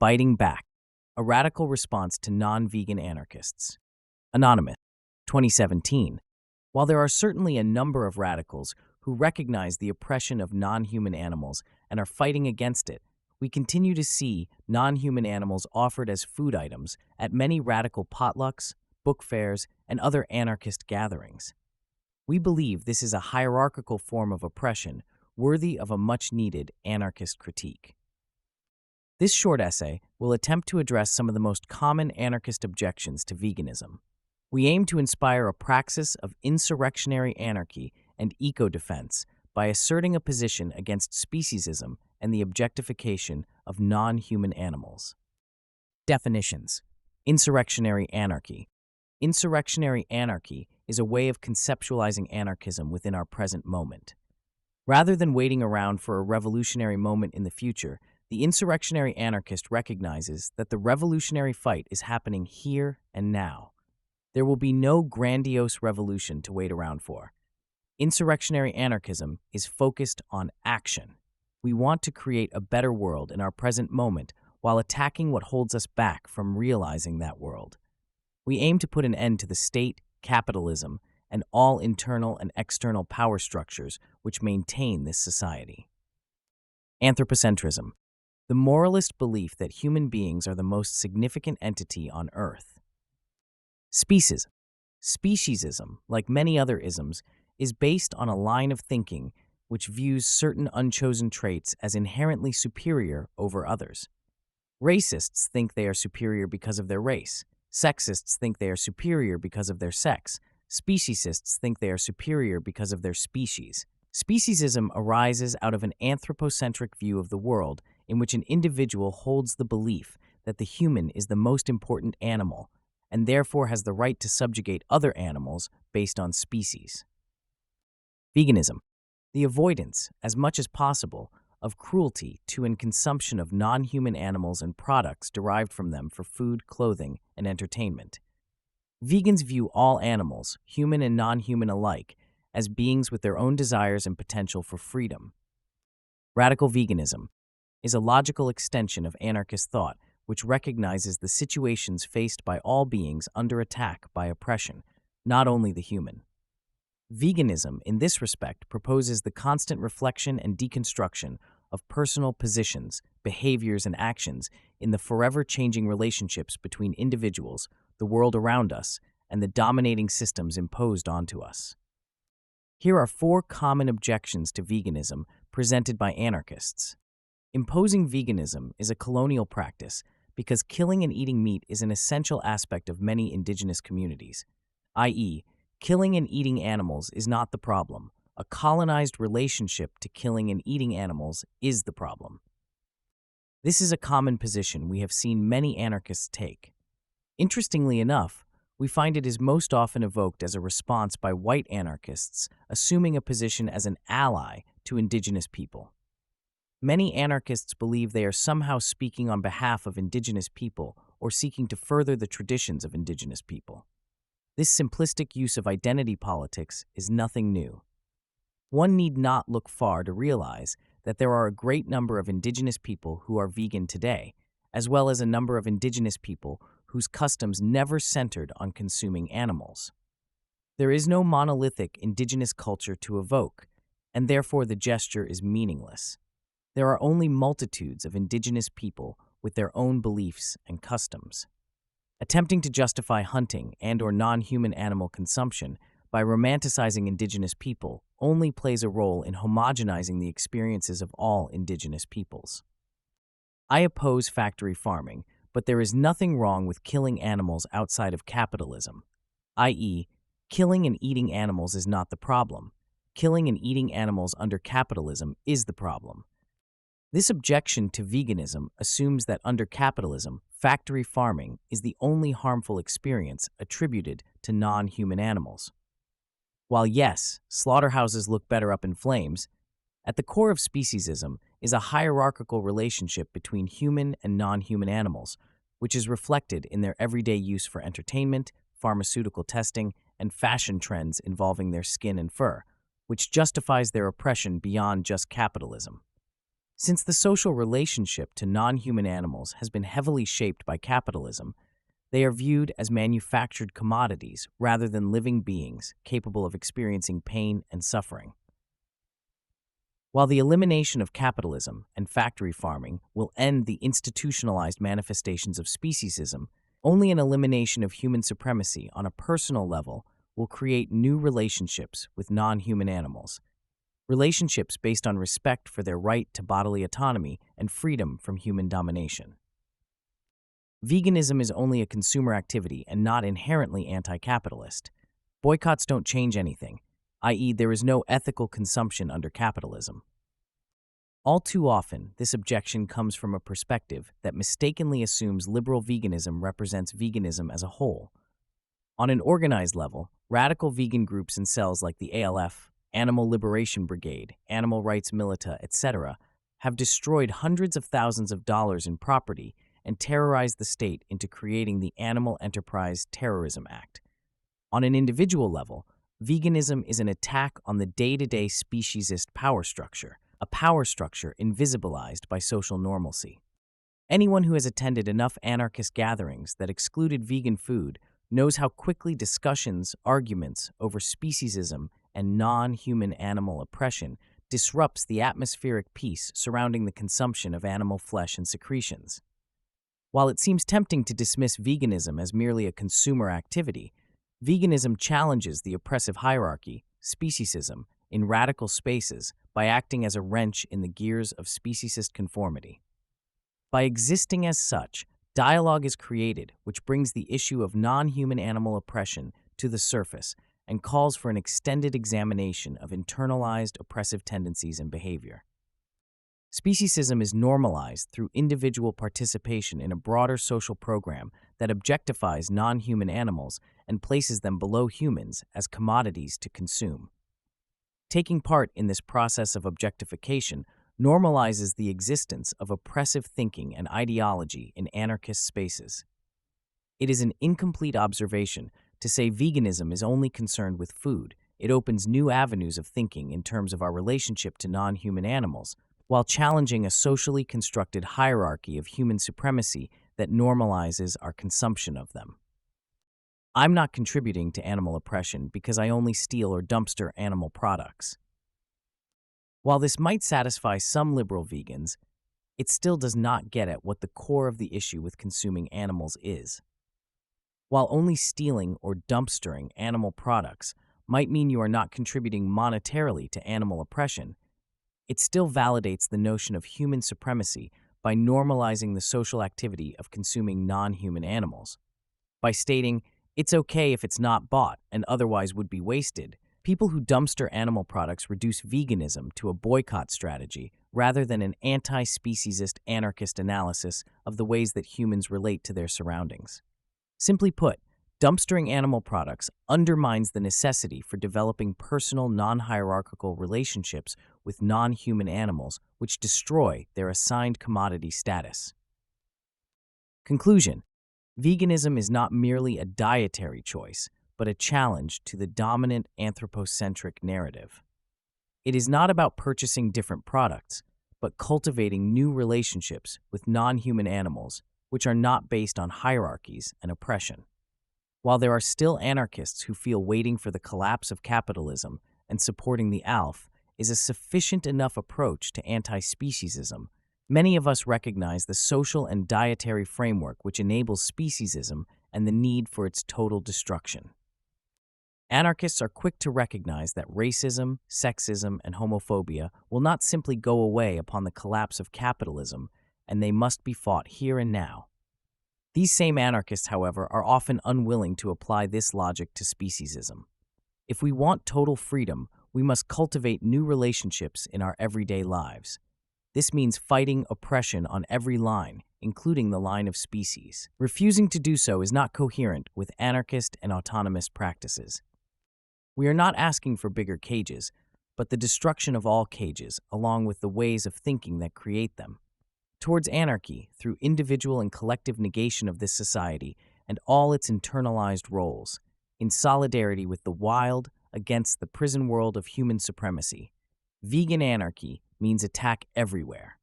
Biting Back, a radical response to non-vegan anarchists. Anonymous, 2017. While there are certainly a number of radicals who recognize the oppression of non-human animals and are fighting against it, we continue to see non-human animals offered as food items at many radical potlucks, book fairs, and other anarchist gatherings. We believe this is a hierarchical form of oppression worthy of a much-needed anarchist critique. This short essay will attempt to address some of the most common anarchist objections to veganism. We aim to inspire a praxis of insurrectionary anarchy and eco-defense by asserting a position against speciesism and the objectification of non-human animals. Definitions. Insurrectionary anarchy. Insurrectionary anarchy is a way of conceptualizing anarchism within our present moment. Rather than waiting around for a revolutionary moment in the future, the insurrectionary anarchist recognizes that the revolutionary fight is happening here and now. There will be no grandiose revolution to wait around for. Insurrectionary anarchism is focused on action. We want to create a better world in our present moment while attacking what holds us back from realizing that world. We aim to put an end to the state, capitalism, and all internal and external power structures which maintain this society. Anthropocentrism. The moralist belief that human beings are the most significant entity on Earth. Speciesism, like many other isms, is based on a line of thinking which views certain unchosen traits as inherently superior over others. Racists think they are superior because of their race. Sexists think they are superior because of their sex. Speciesists think they are superior because of their species. Speciesism arises out of an anthropocentric view of the world in which an individual holds the belief that the human is the most important animal and therefore has the right to subjugate other animals based on species. Veganism. The avoidance, as much as possible, of cruelty to and consumption of non-human animals and products derived from them for food, clothing, and entertainment. Vegans view all animals, human and non-human alike, as beings with their own desires and potential for freedom. Radical veganism is a logical extension of anarchist thought which recognizes the situations faced by all beings under attack by oppression, not only the human. Veganism, in this respect, proposes the constant reflection and deconstruction of personal positions, behaviors, and actions in the forever changing relationships between individuals, the world around us, and the dominating systems imposed onto us. Here are 4 common objections to veganism presented by anarchists. Imposing veganism is a colonial practice because killing and eating meat is an essential aspect of many indigenous communities, i.e., killing and eating animals is not the problem. A colonized relationship to killing and eating animals is the problem. This is a common position we have seen many anarchists take. Interestingly enough, we find it is most often evoked as a response by white anarchists, assuming a position as an ally to indigenous people. Many anarchists believe they are somehow speaking on behalf of indigenous people or seeking to further the traditions of indigenous people. This simplistic use of identity politics is nothing new. One need not look far to realize that there are a great number of indigenous people who are vegan today, as well as a number of indigenous people whose customs never centered on consuming animals. There is no monolithic indigenous culture to evoke, and therefore the gesture is meaningless. There are only multitudes of indigenous people with their own beliefs and customs. Attempting to justify hunting and/or non-human animal consumption by romanticizing indigenous people only plays a role in homogenizing the experiences of all indigenous peoples. I oppose factory farming, but there is nothing wrong with killing animals outside of capitalism, i.e., killing and eating animals is not the problem. Killing and eating animals under capitalism is the problem. This objection to veganism assumes that under capitalism, factory farming is the only harmful experience attributed to non-human animals. While yes, slaughterhouses look better up in flames, at the core of speciesism is a hierarchical relationship between human and non-human animals, which is reflected in their everyday use for entertainment, pharmaceutical testing, and fashion trends involving their skin and fur, which justifies their oppression beyond just capitalism. Since the social relationship to non-human animals has been heavily shaped by capitalism, they are viewed as manufactured commodities rather than living beings capable of experiencing pain and suffering. While the elimination of capitalism and factory farming will end the institutionalized manifestations of speciesism, only an elimination of human supremacy on a personal level will create new relationships with non-human animals, relationships based on respect for their right to bodily autonomy and freedom from human domination. Veganism is only a consumer activity and not inherently anti-capitalist. Boycotts don't change anything, i.e., there is no ethical consumption under capitalism. All too often, this objection comes from a perspective that mistakenly assumes liberal veganism represents veganism as a whole. On an organized level, radical vegan groups and cells like the ALF, Animal Liberation Brigade, Animal Rights Militia, etc., have destroyed hundreds of thousands of dollars in property and terrorized the state into creating the Animal Enterprise Terrorism Act. On an individual level, veganism is an attack on the day-to-day speciesist power structure, a power structure invisibilized by social normalcy. Anyone who has attended enough anarchist gatherings that excluded vegan food knows how quickly discussions, arguments over speciesism and non-human animal oppression disrupts the atmospheric peace surrounding the consumption of animal flesh and secretions. While it seems tempting to dismiss veganism as merely a consumer activity, veganism challenges the oppressive hierarchy, speciesism, in radical spaces by acting as a wrench in the gears of speciesist conformity. By existing as such, dialogue is created which brings the issue of non-human animal oppression to the surface and calls for an extended examination of internalized oppressive tendencies and behavior. Speciesism is normalized through individual participation in a broader social program that objectifies non-human animals and places them below humans as commodities to consume. Taking part in this process of objectification normalizes the existence of oppressive thinking and ideology in anarchist spaces. It is an incomplete observation to say veganism is only concerned with food. It opens new avenues of thinking in terms of our relationship to non-human animals, while challenging a socially constructed hierarchy of human supremacy that normalizes our consumption of them. I'm not contributing to animal oppression because I only steal or dumpster animal products. While this might satisfy some liberal vegans, it still does not get at what the core of the issue with consuming animals is. While only stealing or dumpstering animal products might mean you are not contributing monetarily to animal oppression, it still validates the notion of human supremacy by normalizing the social activity of consuming non-human animals. By stating, it's okay if it's not bought and otherwise would be wasted, people who dumpster animal products reduce veganism to a boycott strategy rather than an anti-speciesist anarchist analysis of the ways that humans relate to their surroundings. Simply put, dumpstering animal products undermines the necessity for developing personal, non-hierarchical relationships with non-human animals, which destroy their assigned commodity status. Conclusion: veganism is not merely a dietary choice, but a challenge to the dominant anthropocentric narrative. It is not about purchasing different products, but cultivating new relationships with non-human animals, which are not based on hierarchies and oppression. While there are still anarchists who feel waiting for the collapse of capitalism and supporting the ALF is a sufficient enough approach to anti-speciesism, many of us recognize the social and dietary framework which enables speciesism and the need for its total destruction. Anarchists are quick to recognize that racism, sexism, and homophobia will not simply go away upon the collapse of capitalism, and they must be fought here and now. These same anarchists, however, are often unwilling to apply this logic to speciesism. If we want total freedom, we must cultivate new relationships in our everyday lives. This means fighting oppression on every line, including the line of species. Refusing to do so is not coherent with anarchist and autonomous practices. We are not asking for bigger cages, but the destruction of all cages, along with the ways of thinking that create them. Towards anarchy, through individual and collective negation of this society and all its internalized roles, in solidarity with the wild against the prison world of human supremacy. Vegan anarchy means attack everywhere.